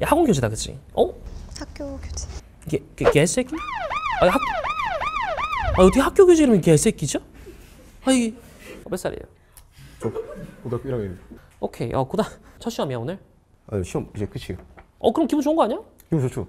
학원 교재다, 그치? 어? 학교 교재. 개새끼? 아니, 어떻게 학교 교재 이름이 개새끼죠? 아니, 몇 살이에요? 저 고등학교 1학년. 오케이, 첫 시험이야, 오늘? 아, 시험 이제 끝이에요. 그럼 기분 좋은 거 아니야? 기분 좋죠.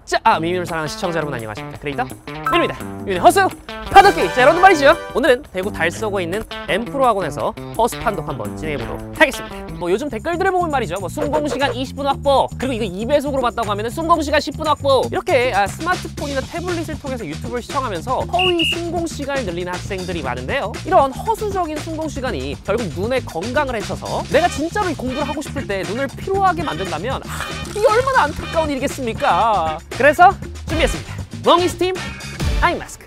자, 미미를 사랑하는 시청자 여러분 안녕하십니까? 크리에이터 미미입니다. 미미의 허수 판독기. 자, 여러분 말이죠. 오늘은 대구 달서구에 있는 엠프로 학원에서 허수 판독 한번 진행해보도록 하겠습니다. 요즘 댓글들을 보면 말이죠. 순공 시간 20분 확보, 그리고 이거 2배속으로 봤다고 하면 순공 시간 10분 확보. 이렇게 스마트폰이나 태블릿을 통해서 유튜브를 시청하면서 허위 순공 시간을 늘리는 학생들이 많은데요. 이런 허수적인 순공 시간이 결국 눈의 건강을 해쳐서 내가 진짜로 이 공부를 하고 싶을 때 눈을 피로하게 만든다면 이게 얼마나 안타까운 일이겠습니까? 그래서 준비했습니다. 멍이 스팀 아이마스크.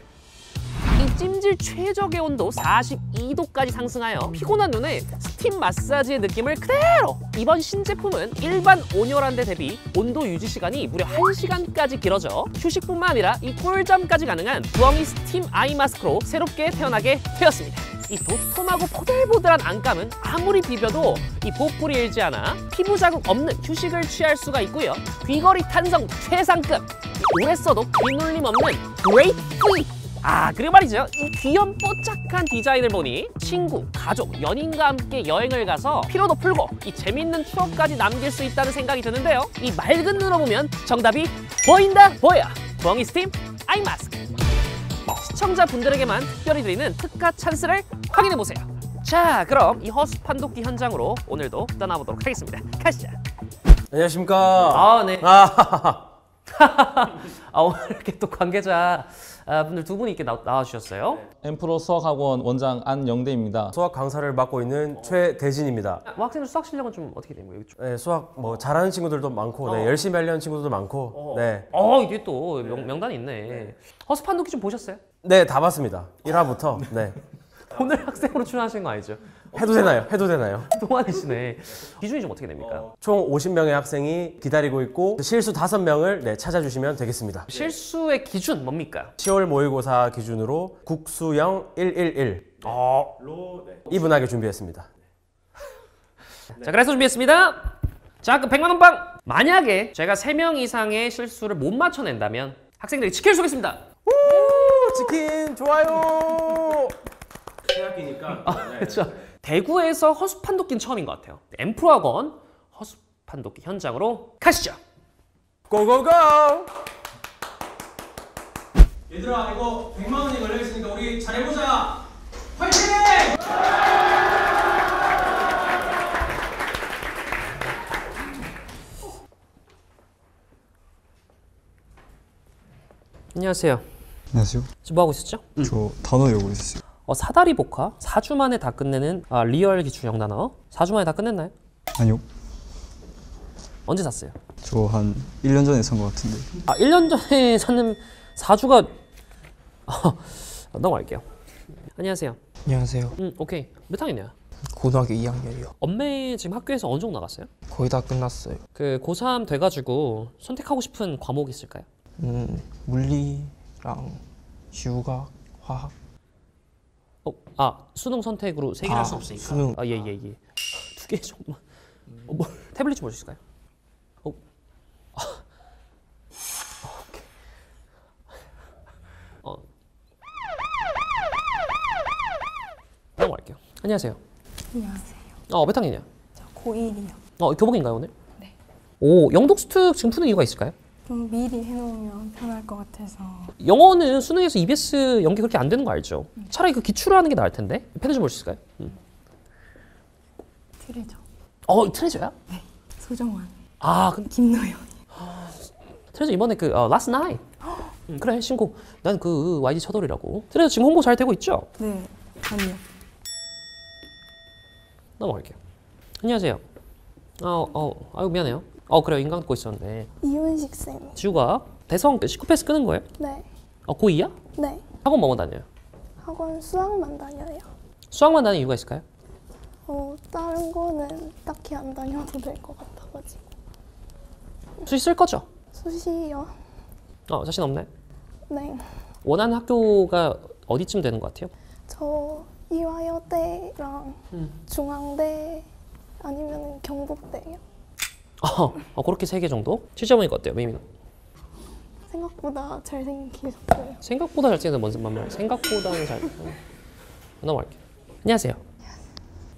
이 찜질 최적의 온도 42도까지 상승하여 피곤한 눈에 스팀 마사지의 느낌을 그대로! 이번 신제품은 일반 온열한 데 대비 온도 유지 시간이 무려 1시간까지 길어져 휴식뿐만 아니라 이 꿀잠까지 가능한 멍이 스팀 아이 마스크로 새롭게 태어나게 되었습니다. 이 도톰하고 포들포들한 안감은 아무리 비벼도 이 보풀이 일지 않아 피부 자국 없는 휴식을 취할 수가 있고요. 귀걸이 탄성 최상급, 오래 써도 귀눌림 없는 그레이트 피! 그리고 말이죠. 이 귀염 뽀짝한 디자인을 보니 친구, 가족, 연인과 함께 여행을 가서 피로도 풀고 이 재밌는 추억까지 남길 수 있다는 생각이 드는데요. 이 맑은 눈으로 보면 정답이 보인다 보여! 멍이 스팀 아이 마스크. 시청자분들에게만 특별히 드리는 특가 찬스를 확인해보세요. 자, 그럼 이 허수 판독기 현장으로 오늘도 떠나보도록 하겠습니다. 가시죠. 안녕하십니까. 네. 오늘 이렇게 또 관계자 분들 두 분이 이렇게 나와주셨어요. 엠프로 수학학원 원장 안영대입니다. 수학 강사를 맡고 있는 최대진입니다. 학생들 수학 실력은 좀 어떻게 되는 거예요? 네, 수학 잘하는 친구들도 많고 네, 열심히 하려는 친구들도 많고 네. 이게 또 명단이 있네. 허수 판독기 좀 보셨어요? 네, 다 봤습니다. 1화부터. 네. 오늘 학생으로 출연하신 거 아니죠? 해도 되나요? 해도 되나요? 동안이시네. 기준이 좀 어떻게 됩니까? 총 50명의 학생이 기다리고 있고 실수 5명을 찾아주시면 되겠습니다. 실수의 기준 뭡니까? 10월 모의고사 기준으로 국수형 111로 이분하게 준비했습니다. 자, 그래서 준비했습니다. 자, 그 100만 원 빵! 만약에 제가 3명 이상의 실수를 못 맞춰낸다면 학생들이 치킨을 쏘겠습니다. 치킨 좋아요. 새학기니까. 그렇죠. 대구에서 허수 판독기는 처음인 것 같아요. 엠프로 학원 허수 판독기 현장으로 가시죠. 고고고! 얘들아, 이거 100만 원이 걸려 있으니까 우리 잘해보자. 화이팅! 안녕하세요. 안녕하세요. 지금 뭐 하고 있었죠? 저 단어 외우고 있었어요. 사다리 복화 4주 만에 다 끝내는 리얼 기출형 단어 4주 만에 다 끝냈나요? 아니요. 언제 샀어요? 저 한 1년 전에 산 것 같은데. 1년 전에 샀는 4주가 넘어갈게요. 안녕하세요. 안녕하세요. 오케이. 몇 학년이야? 고등학교 2학년이요. 엄매 지금 학교에서 어느 정도 나갔어요? 거의 다 끝났어요. 그 고3 돼가지고 선택하고 싶은 과목이 있을까요? 물리랑 지구과학, 화학. 수능 선택으로 3개를 할 수 없으니까. 수능. 예. 2개 정도만. 태블릿 좀 볼 수 있을까요? 오케이. 넘어갈게요. 안녕하세요. 안녕하세요. 몇 학년이야? 저 고1이요. 교복인가요 오늘? 네. 영독스특 지금 푸는 이유가 있을까요? 좀 미리 해놓으면 편할 것 같아서. 영어는 수능에서 EBS 연계 그렇게 안 되는 거 알죠? 차라리 그 기출을 하는 게 나을 텐데. 패드 좀 볼 수 있을까요? 트레저. 트레저야? 네. 소정환. 근데 김노현. 트레저 이번에 Last Night. 그래, 신곡. 난 그 YG 첫돌이라고. 트레저 지금 홍보 잘 되고 있죠? 네. 아니요. 넘어갈게요. 안녕하세요. 아유 미안해요. 그래요. 인강 듣고 있었는데. 이윤식 쌤. 지우가 대성 19패스 끄는 거예요? 네. 고2야? 네. 학원 뭐만 다녀요? 학원 수학만 다녀요. 수학만 다니는 이유가 있을까요? 다른 거는 딱히 안 다녀도 될 것 같아가지고. 수시 쓸 거죠? 수시요. 자신 없나요? 네. 원하는 학교가 어디쯤 되는 것 같아요? 저 이화여대랑 중앙대 아니면 경북대요. 그렇게 3개 정도? 실제 보니까 어때요, 미미는? 생각보다 잘생기셨어요. 생각보다 잘생긴 뭔 말? 생각보다는 잘. 넘어갈게요. 안녕하세요.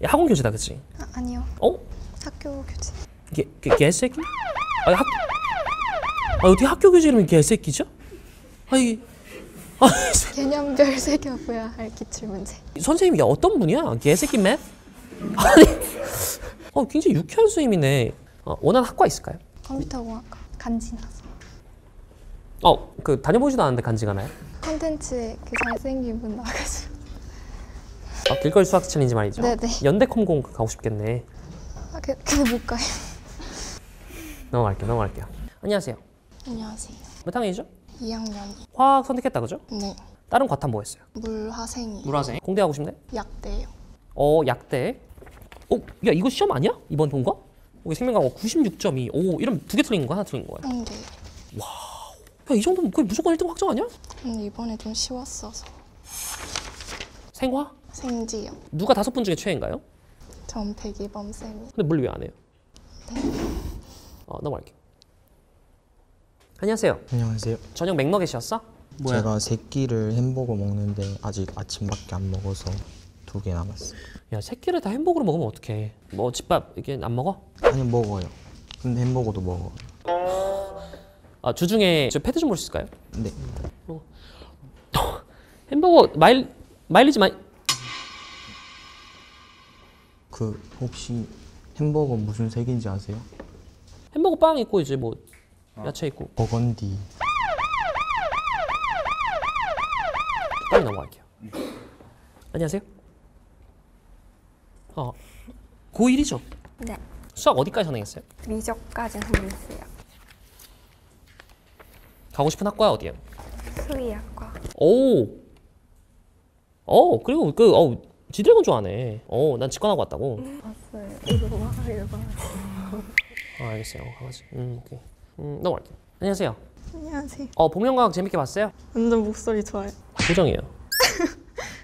야, 학원 교재다, 그치? 아니요. 학교 교재. 개새끼? 어떻게 학교 교재 이름이 개새끼죠? 개념별 새겨봐야 할 기출문제. 선생님이 어떤 분이야? 개새끼 맨? 아니, 굉장히 유쾌한 선생님이네. 원하는 학과 있을까요? 컴퓨터공학과 간지 나서. 다녀보지도 않았는데 간지 가나요? 컨텐츠에 잘생긴 분 나와가지고. 길거리 수학 챌린지 말이죠. 네네. 연대컴공 가고 싶겠네. 근데 못 가요. 넘어갈게요. 안녕하세요. 안녕하세요. 몇 학년이죠? 2학년. 화학 선택했다, 그죠? 네. 다른 과탐 뭐 했어요? 물화생이. 물화생. 공대 가고 싶네? 약대요. 약대. 야, 이거 시험 아니야? 이번 본 거? 여기 생명과목 96.2. 이러면 2개 틀린 거 하나 틀린 거야? 네. 야, 이 정도면 거의 무조건 1등 확정 아니야? 근데 이번에 좀 쉬웠어서. 생화? 생지요. 누가 5분 중에 최애인가요? 전 백이범 쌤이. 근데 물 왜 안 해요? 넘어갈게요. 안녕하세요. 안녕하세요. 저녁 맥너겟이었어? 제가 3끼를 햄버거 먹는데 아직 아침밖에 안 먹어서 2개 남았어요. 야, 새끼를 다 햄버거로 먹으면 어떡해. 뭐 집밥 이게 안 먹어? 아니 먹어요. 근데 햄버거도 먹어요. 주중에 저 패드 좀 볼 수 있을까요? 네. 햄버거 마일리지 많이. 혹시 햄버거 무슨 색인지 아세요? 햄버거 빵 있고 이제 뭐 야채 있고. 버건디. 빨리 넘어갈게요. 안녕하세요. 고1이죠? 네. 수학 어디까지 선행했어요? 미적까지는 했어요. 가고 싶은 학과야 어디예요? 수의학과. 그리고 지드래곤 좋아하네. 난 직관하고 왔다고. 봤어요. 이거 봐. 알겠어요. 가가지. 오케이. 넘어갈게요. 안녕하세요. 안녕하세요. 복면가왕 재밌게 봤어요? 완전 목소리 좋아요. 고정이에요.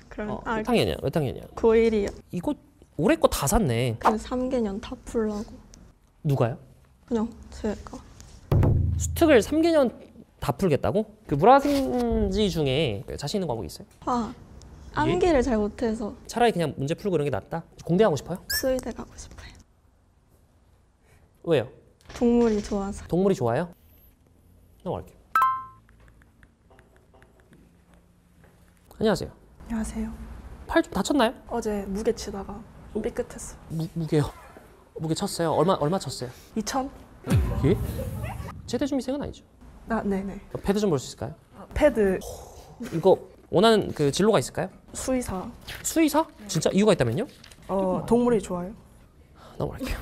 그럼 몇 학년이야? 몇 학년이야? 고1이요. 이거 올해 거 다 샀네. 근데 3개년 다 풀라고. 누가요? 그냥 제가. 수특을 3개년 다 풀겠다고? 그 물화생지 중에 자신 있는 과목이 있어요? 화학. 암기를 잘 못해서 차라리 그냥 문제 풀고 이런 게 낫다? 공대 가고 싶어요? 수의대 가고 싶어요. 왜요? 동물이 좋아서. 동물이 좋아요? 넘어갈게요. 안녕하세요. 안녕하세요. 팔 좀 다쳤나요? 어제 무게 치다가 삐끗했어요. 무게요? 무게 쳤어요? 얼마 쳤어요? 2,000? 예? 제대준비생은 아니죠? 네네. 패드 좀 볼 수 있을까요? 패드 이거 원하는 그 진로가 있을까요? 수의사. 수의사? 진짜 이유가 있다면요? 동물이 좋아요. 넘어갈게요.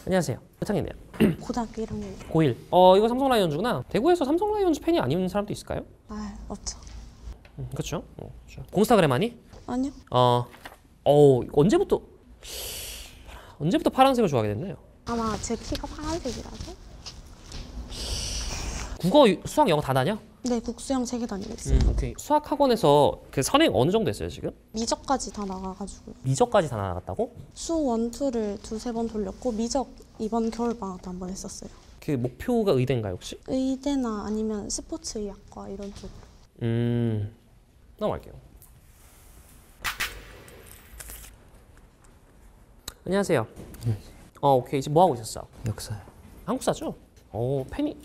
안녕하세요. 몇 학년이에요? 고등학교 1학년. 고1. 이거 삼성 라이온즈구나. 대구에서 삼성 라이온즈 팬이 아닌 사람도 있을까요? 없죠. 그렇죠. 그렇죠. 공스타그램 하니? 아니요. 언제부터 파란색을 좋아하게 됐나요? 아마 제 키가 파란색이라서. 국어, 수학, 영어 다 다녀? 네, 국수형 3개 다니고 있어요. 오케이. 수학 학원에서 그 선행 어느 정도 했어요 지금? 미적까지 다 나가가지고. 미적까지 다 나갔다고? 수 1, 2를 2-3번 돌렸고 미적 이번 겨울방학도 한 번 했었어요. 그 목표가 의대인가요 혹시? 의대나 아니면 스포츠의학과 이런 쪽으로. 넘어갈게요. 안녕하세요. 오케이. 지금 뭐 하고 있었어? 역사요. 한국사죠? 팬이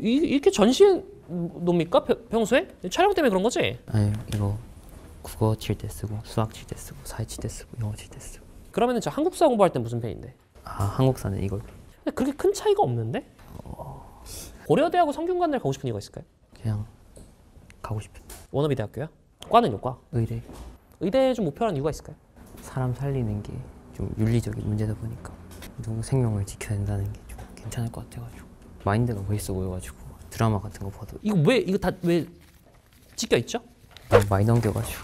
이렇게 전시해 놓습니까? 평소에? 촬영 때문에 그런 거지? 아니 이거 국어 칠 때 쓰고 수학 칠 때 쓰고 사회 칠 때 쓰고 영어 칠 때 쓰고. 그러면은 저 한국사 공부할 때 무슨 펜인데? 한국사는 이걸. 근데 그렇게 큰 차이가 없는데? 고려대하고 성균관대 가고 싶은 이유가 있을까요? 그냥 가고 싶은. 원어비 대학교야? 과는요? 과? 의대. 의대 좀 목표라는 이유가 있을까요? 사람 살리는 게 좀 윤리적인 문제다 보니까 누구 생명을 지켜야 된다는 게 좀 괜찮을 것 같아가지고. 마인드가 멋있어 보여가지고 드라마 같은 거 봐도 이거 다 왜 찍혀 있죠? 많이 넘겨가지고.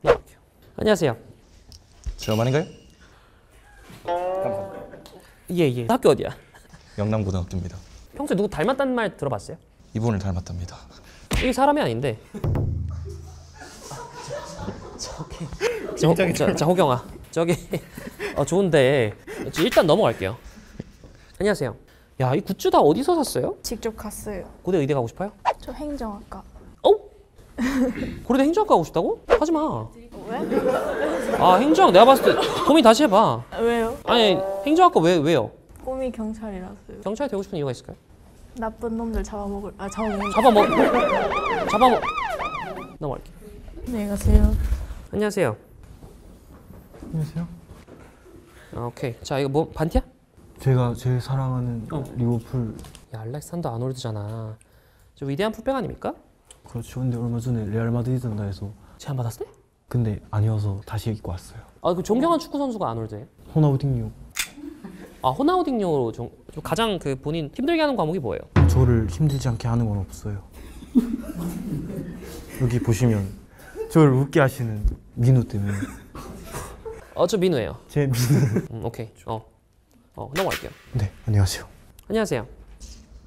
넘어갈게요. 안녕하세요. 시험 아닌가요? 예. 학교 어디야? 영남고등학교입니다. 평소에 누구 닮았다는 말 들어봤어요? 이분을 닮았답니다. 이게 사람이 아닌데. 자, 호경아. 저기 좋은데 일단 넘어갈게요. 안녕하세요. 야, 이 굿즈 다 어디서 샀어요? 직접 갔어요. 고대 의대 가고 싶어요? 저 행정학과. 고대대 행정학과 가고 싶다고? 하지 마. 왜? 아, 행정학 내가 봤을 때 고민 다시 해봐. 왜요? 아니, 행정학과 왜요? 꿈이 경찰이라서요. 경찰이 되고 싶은 이유가 있을까요? 나쁜 놈들 잡아먹을. 넘어갈게요. 안녕히 가세요. 안녕하세요. 안녕하세요. 오케이. 자, 이거 뭐 반티야? 제가 제일 사랑하는 리버풀. 야, 알렉산더 아놀드잖아. 저 위대한 풀백 아닙니까? 그렇죠. 근데 얼마 전에 레알 마드리드다 해서 제안 받았을 때? 근데 아니어서 다시 입고 왔어요. 아, 그 존경한 축구 선수가 아놀드예요? 호나우딩요. 아, 호나우딩요로 좀 가장 그 본인 힘들게 하는 과목이 뭐예요? 저를 힘들지 않게 하는 건 없어요. 여기 보시면 저를 웃게 하시는 민우 때문에. 저 민우예요. 제 민우. 오케이. 넘어갈게요. 네, 안녕하세요. 안녕하세요.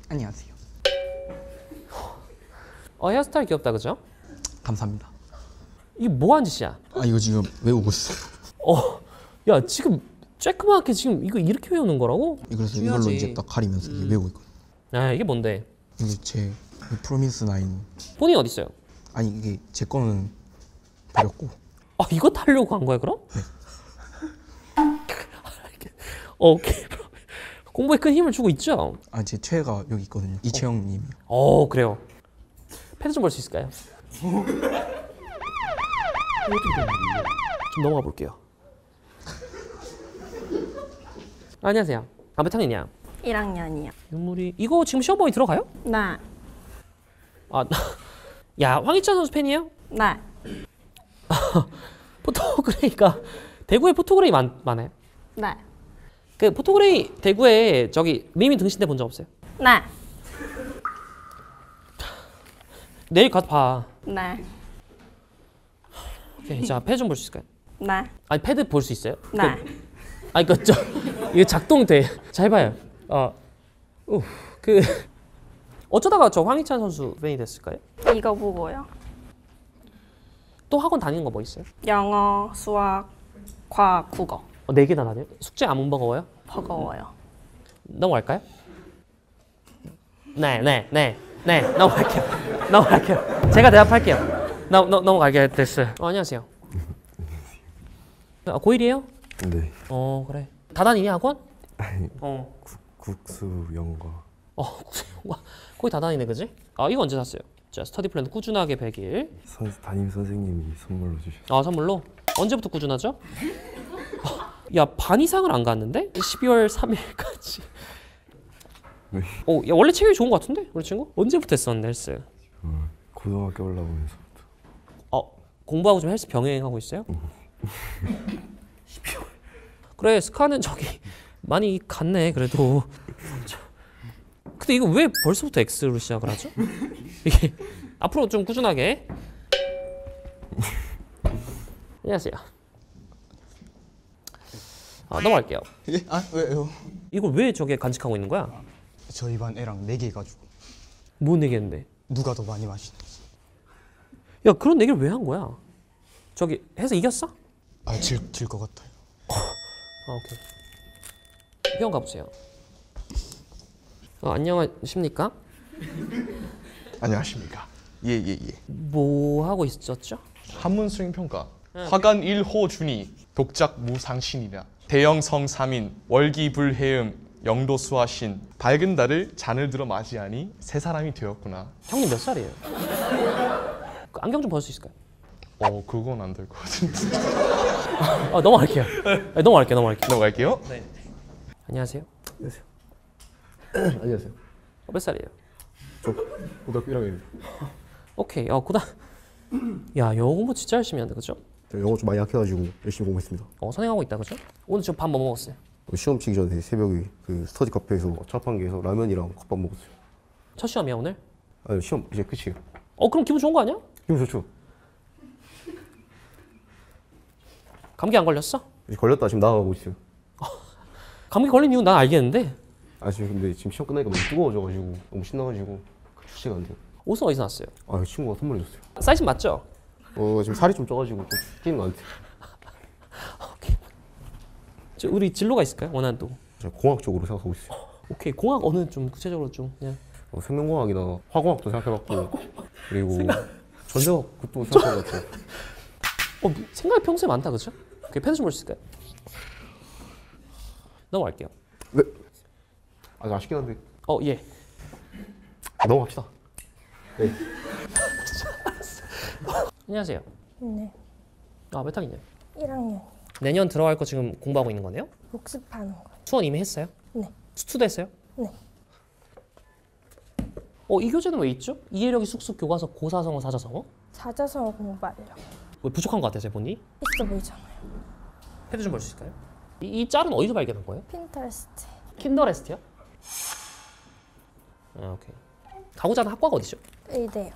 안녕하세요. 헤어스타일 귀엽다, 그죠? 감사합니다. 이게 뭐하는 짓이야? 이거 지금 외우고 있어요. 야, 지금 쬐끄맣게 지금 이거 이렇게 외우는 거라고? 그래서 중요하지. 이걸로 이제 딱 가리면서 이게 외우고 있거든요. 아, 이게 뭔데? 이게 제 프로미스 나인. 본인 어디 있어요? 아니 이게 제 거는 버렸고. 이거 타려고 한 거야, 그럼? 네. 오케이. 공부에 큰 힘을 주고 있죠? 제 최애가 여기 있거든요. 이채영님이요. 그래요. 패드 좀 볼 수 있을까요? 좀 넘어가 볼게요. 안녕하세요. 몇 학년이야? 1학년이요. 윤물이 이거 지금 시험 범위 들어가요? 네. 야, 황희찬 선수 팬이에요? 네. 포토그레이가 대구에 포토그레이 많아요? 네. 그 포토그레이 대구에 저기 미미 등신대 본 적 없어요? 네. 내일 가서 봐. 네. 오케이. 자, 패드 좀 볼 수 있을까요? 네. 아니, 패드 볼 수 있어요? 네. 이거 작동돼. 잘 봐요. 어쩌다가 저 황희찬 선수 팬이 됐을까요? 이거 보고요. 또 학원 다니는 거 뭐 있어요? 영어, 수학, 과학, 국어. 4개나 다녀요? 숙제 안 버거워요? 버거워요. 넘어갈까요? 네. 넘어갈게요. 제가 대답할게요. 넘어갈게요. 됐어요. 안녕하세요. 고1이에요? 네. 그래. 다 다니냐 학원? 아니, 국수 영과. 국수 영과. 거의 다 다니네, 그지? 이거 언제 샀어요? 자, 스터디 플랜 꾸준하게 100일. 담임 선생님이 선물로 주셨어요. 선물로? 언제부터 꾸준하죠? 야, 반 이상을 안 갔는데? 12월 3일까지. 네. 야, 원래 체격이 좋은 것 같은데? 우리 친구? 언제부터 했었는데 헬스? 고등학교 올라오면서부터. 공부하고 좀 헬스 병행하고 있어요? 12월. 그래, 스카는 저기 많이 갔네, 그래도. 근데 이거 왜 벌써부터 X로 시작을 하죠? 이게 앞으로 좀 꾸준하게. 안녕하세요. 넘어갈게요. 예? 왜요? 이걸 왜 저게 간직하고 있는 거야? 저희 반 애랑 4개 가지고. 뭔 얘기했는데? 누가 더 많이 마시는? 야, 그런 얘기를 왜 한 거야? 저기 해서 이겼어? 질 것 같아요. 오케이. 병원 가보세요. 안녕하십니까? 안녕하십니까. 예. 뭐 하고 있었죠? 한문 수행 평가. 화간 1호 준이 독작 무상신이라 대영성 3인 월기불해음 영도수화신 밝은 달을 잔을 들어 맞이하니 새 사람이 되었구나. 형님 몇 살이에요? 안경 좀 벗을 수 있을까요? 그건 안 될 것 같은데. 넘어갈게요. 넘어갈게요. 네. 안녕하세요. 안녕하세요. 몇 살이에요? 저 고등학교 1학년입니다. 오케이. 야, 영어 공부 진짜 열심히 한다, 그죠? 영어 좀 많이 약해가지고 열심히 공부했습니다. 선행하고 있다, 그죠? 오늘 저 밥 뭐 먹었어요? 시험 치기 전에 새벽에 그 스터디 카페에서 자판기에서 라면이랑 컵밥 먹었어요. 첫 시험이야 오늘? 아니, 시험 이제 끝이에요. 그럼 기분 좋은 거 아니야? 기분 좋죠. 감기 안 걸렸어? 이제 걸렸다 지금 나가고 있어요. 감기 걸린 이유는 난 알겠는데. 지금 근데 지금 시험 끝나니까 너무 뜨거워져가지고 너무 신나가지고 출시가 안 돼요. 옷은 어디서 났어요? 친구가 선물해줬어요. 사이즈 맞죠? 지금 살이 좀 쪄가지고 좀 튀는 것 같아요. 오케이. 우리 진로가 있을까요? 원하는 또. 제가 공학 쪽으로 생각하고 있어요. 오케이. 공학 어느 좀 구체적으로 좀 그냥. 생명공학이나 화공학도 생각해봤고 그리고 전자학 그것도 생각해봤고. 생각이 평소에 많다 그죠? 오케이. 패스 좀 볼 수 있을까요? 넘어갈게요. 네. 아쉽긴 한데. 예. 넘어갑시다. 네. 안녕하세요. 네. 몇 학년이요? 1학년. 내년 들어갈 거 지금 공부하고 있는 거네요? 복습하는 거. 수원 이미 했어요? 네. 수투도 했어요? 네. 이 교재는 왜 있죠? 이해력이 쑥쑥 교과서 고사성어 사자성어? 사자성어 공부하려고. 왜 부족한 것 같아요, 제 본이? 있어 보이잖아요. 패드 좀 볼 수 있을까요? 이 짤은 어디서 발견한 거예요? 핀터레스트. 킨더레스트요? 오케이. 가고자 하는 학과가 어디죠? 의대요.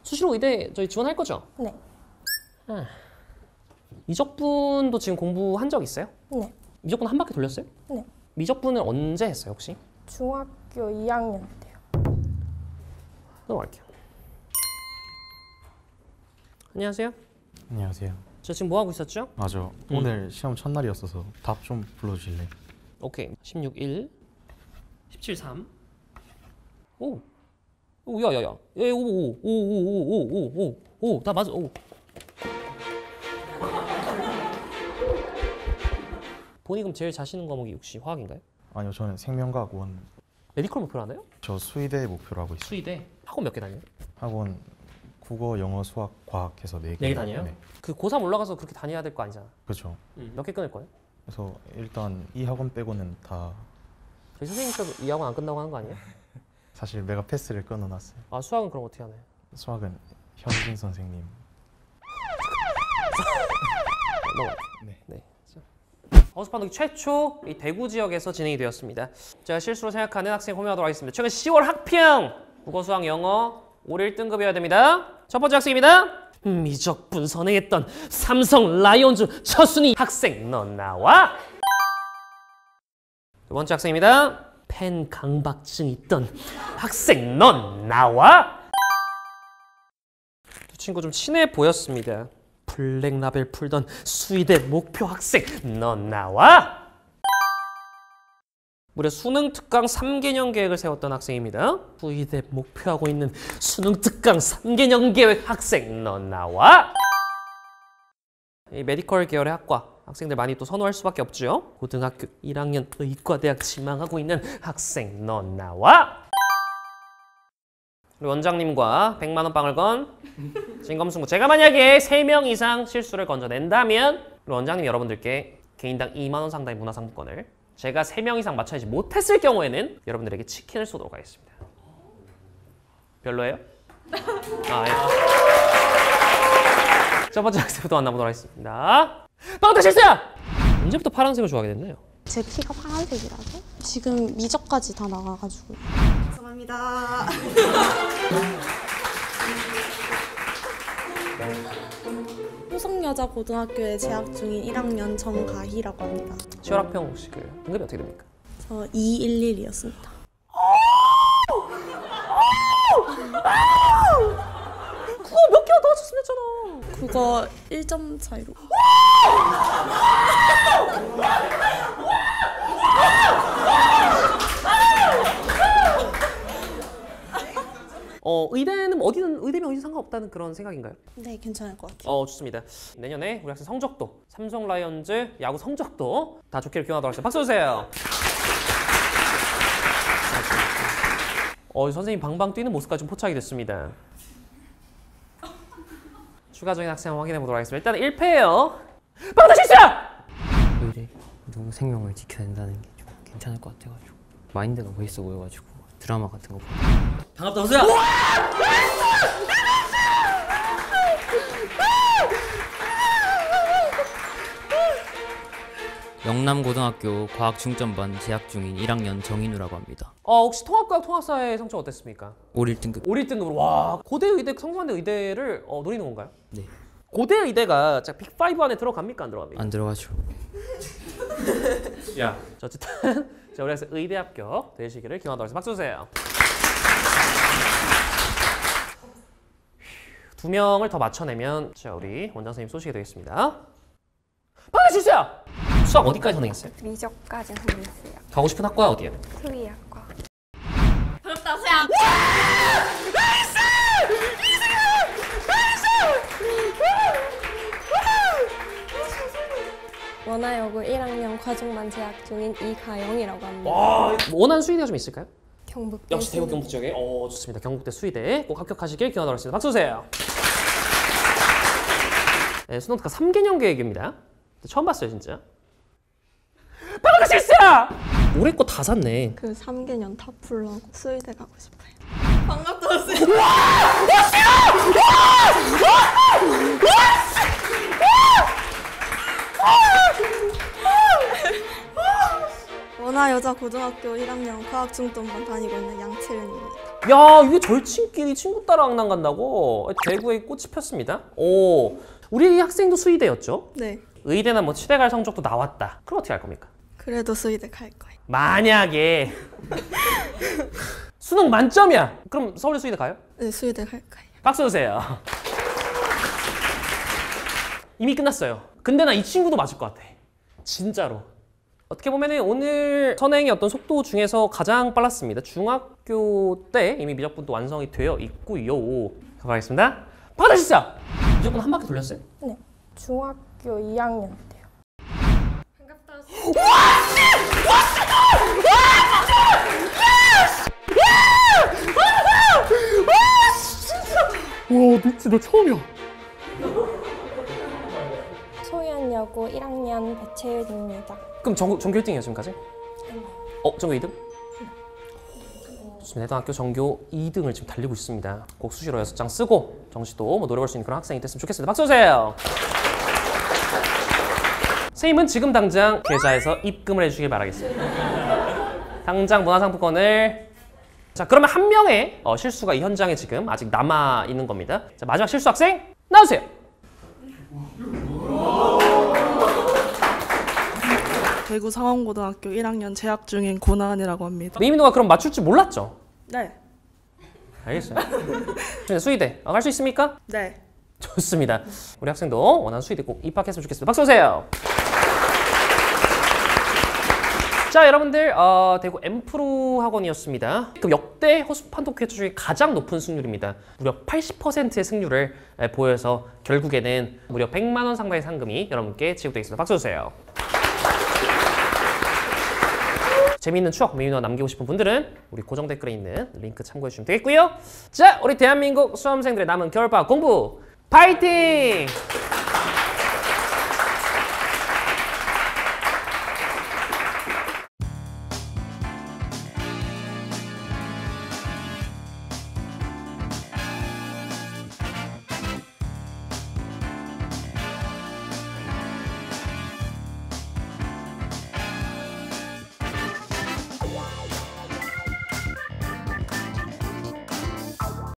수시로 의대 저희 지원할 거죠? 네. 미적분도 지금 공부한 적 있어요? 네. 미적분 한 바퀴 돌렸어요? 네. 미적분을 언제 했어요, 혹시? 중학교 2학년 때요. 넘어갈게요. 안녕하세요. 안녕하세요. 저 지금 뭐 하고 있었죠? 맞아. 오늘 시험 첫날이었어서 답 좀 불러주실래? 오케이. 16, 1, 17, 3. 야야야. 나 맞아. 본이 그럼 제일 자신 있는 과목이 혹시 화학인가요? 아니요, 저는 생명과학 원. 메디컬 목표로 하나요? 저 수의대 목표로 하고 있어요. 수의대. 학원 몇 개 다녀요? 학원 국어, 영어, 수학, 과학 해서 4개. 4개 다녀요? 네. 그 고3 올라가서 그렇게 다녀야 될 거 아니잖아. 그렇죠. 몇 개 끊을 거예요? 그래서 일단 이 학원 빼고는 다 저희 선생님께서 이 학원 안 끝나고 하는 거 아니에요? 사실 메가 패스를 끊어놨어요. 수학은 그럼 어떻게 하나요? 수학은 현진 선생님. 네. 허스판독이 최초 이 대구 지역에서 진행이 되었습니다. 제가 실수로 생각하는 학생 호명하도록 하겠습니다. 최근 10월 학평 국어, 수학, 영어 올 1등급이어야 됩니다. 첫 번째 학생입니다. 미적분 선행했던 삼성 라이온즈 첫순위 학생 너 나와. 두 번째 학생입니다. 펜 강박증 있던 학생 넌 나와. 두 친구 좀 친해 보였습니다. 블랙라벨 풀던 수의대 목표 학생 넌 나와. 무려 수능 특강 3개년 계획을 세웠던 학생입니다. 수의대 목표하고 있는 수능 특강 3개년 계획 학생 넌 나와. 이 메디컬 계열의 학과 학생들 많이 또 선호할 수밖에 없죠. 고등학교 1학년 의과대학 지망하고 있는 학생 넌 나와. 우리 원장님과 100만 원 빵을 건 진검승부. 제가 만약에 3명 이상 실수를 건져낸다면 우리 원장님 여러분들께 개인당 2만 원 상당의 문화상품권을, 제가 3명 이상 맞춰내지 못했을 경우에는 여러분들에게 치킨을 쏘도록 하겠습니다. 별로예요? 예. 첫 번째 학생부터 만나보도록 하겠습니다. 빵터 실수야! 언제부터 파란색을 좋아하게 됐나요? 제 키가 파란색이라서 지금 미적까지 다 나가가지고. 죄송합니다. 호성여자고등학교에 재학 중인 1학년 정가희라고 합니다. 10월 학평 혹시 그 등급이 어떻게 됩니까? 저 211이었습니다. 그거 몇 개가 더 맞췄으면 했잖아. 그거 1점 차이로. 의대는 의대면 어디든 상관없다는 그런 생각인가요? 네, 괜찮을 것 같아요. 좋습니다. 내년에 우리 학생 성적도, 삼성 라이온즈 야구 성적도 다 좋기를 기원하도록 하겠습니다. 박수 주세요. 선생님 방방 뛰는 모습까지 좀 포착이 됐습니다. 추가적인 학생 확인해 보도록 하겠습니다. 일단 1패예요. 빵터 실수야! 의대 누구 생명을 지켜야 된다는 게 좀 괜찮을 것 같아가지고 마인드가 멋있어 보여가지고 드라마 같은 거 보고. 반갑다 호수야! 영남고등학교 과학중점반 재학 중인 1학년 정인우라고 합니다. 혹시 통합과학 통합사의 성적 어땠습니까? 올 1등급. 올 1등급으로. 와, 고대 의대, 성균관대 의대를 노리는 건가요? 네. 고대 의대가 빅5 안에 들어갑니까? 안 들어갑니까? 안 들어가죠. 야, 자, 어쨌든 자, 우리 학생 의대 합격 되시기를 기원하도록 하겠습니다. 박수 주세요. 2명을 더 맞춰내면 자, 우리 원장 선생님 쏘시게 되겠습니다. 박수 주세요. 수학 어디까지 선행했어요? 미적까지 선택했어요. 가고 싶은 학과야 어디예요? 수의학과. 반갑다, 수양. 원화여고 1학년 과중반 재학 중인 이가영이라고 합니다. 와, 원하는 수의대가 좀 있을까요? 경북대. 역시 대구 경북 지역에 좋습니다. 경북대 수의대 꼭 합격하시길 기원하도록 하겠습니다. 박수 주세요. 네, 수능특가 3개년 계획입니다. 처음 봤어요, 진짜. 방금 실수야! 올해 거 다 샀네. 그 3개년 다 풀라고 수의대 가고 싶어요. 반갑다, 수양. 원화여자고등학교 1학년 과학중점반 다니고 있는 양채은입니다. 야, 이게 절친끼리 친구 따라 강남 간다고? 대구에 꽃이 폈습니다. 오, 우리 학생도 수의대였죠? 네. 의대나 뭐 치대 갈 성적도 나왔다. 그럼 어떻게 할 겁니까? 그래도 수의대 갈 거예요. 만약에 수능 만점이야. 그럼 서울대 수의대 가요? 네, 수의대 갈 거예요. 박수 주세요. 이미 끝났어요. 근데 나 이 친구도 맞을 것 같아. 진짜로. 어떻게 보면 오늘 선행의 어떤 속도 중에서 가장 빨랐습니다. 중학교 때 이미 미적분도 완성이 되어 있고요. 가보겠습니다. 받으시죠. 미적분 한 바퀴 돌렸어요? 네. 중학교 2학년 때요. 반갑다, 와, 미치, 너 처음이야. 소연여고 1학년 배채윤입니다. 그럼 전교 1등이에요, 지금까지? 전교 2등? 좋습니다. 해당학교 전교 2등을 지금 달리고 있습니다. 꼭 수시로 6장 쓰고 정시도 뭐 노려볼 수 있는 그런 학생이 됐으면 좋겠습니다. 박수 주세요. 선생님은 지금 당장 계좌에서 입금을 해주시길 바라겠습니다. 당장 문화상품권을. 자, 그러면 한 명의 실수가 이 현장에 지금 아직 남아 있는 겁니다. 자, 마지막 실수 학생 나오세요. 대구 상원고등학교 1학년 재학 중인 고나은이라고 합니다. 미민호가 그럼 맞출 줄 몰랐죠? 네. 알겠어요. 수의대 갈 수 있습니까? 네. 좋습니다. 우리 학생도 원하는 수의대 꼭 입학했으면 좋겠습니다. 박수 주세요. 자, 여러분들 대구 엠프로 학원이었습니다. 그럼 역대 허수판독 퀴즈 중에 가장 높은 승률입니다. 무려 80%의 승률을 보여서 결국에는 무려 100만 원 상당의 상금이 여러분께 지급되겠습니다. 박수 주세요. 재미있는 추억, 미미노 남기고 싶은 분들은 우리 고정 댓글에 있는 링크 참고해 주시면 되겠고요. 자, 우리 대한민국 수험생들의 남은 겨울방학 공부 파이팅!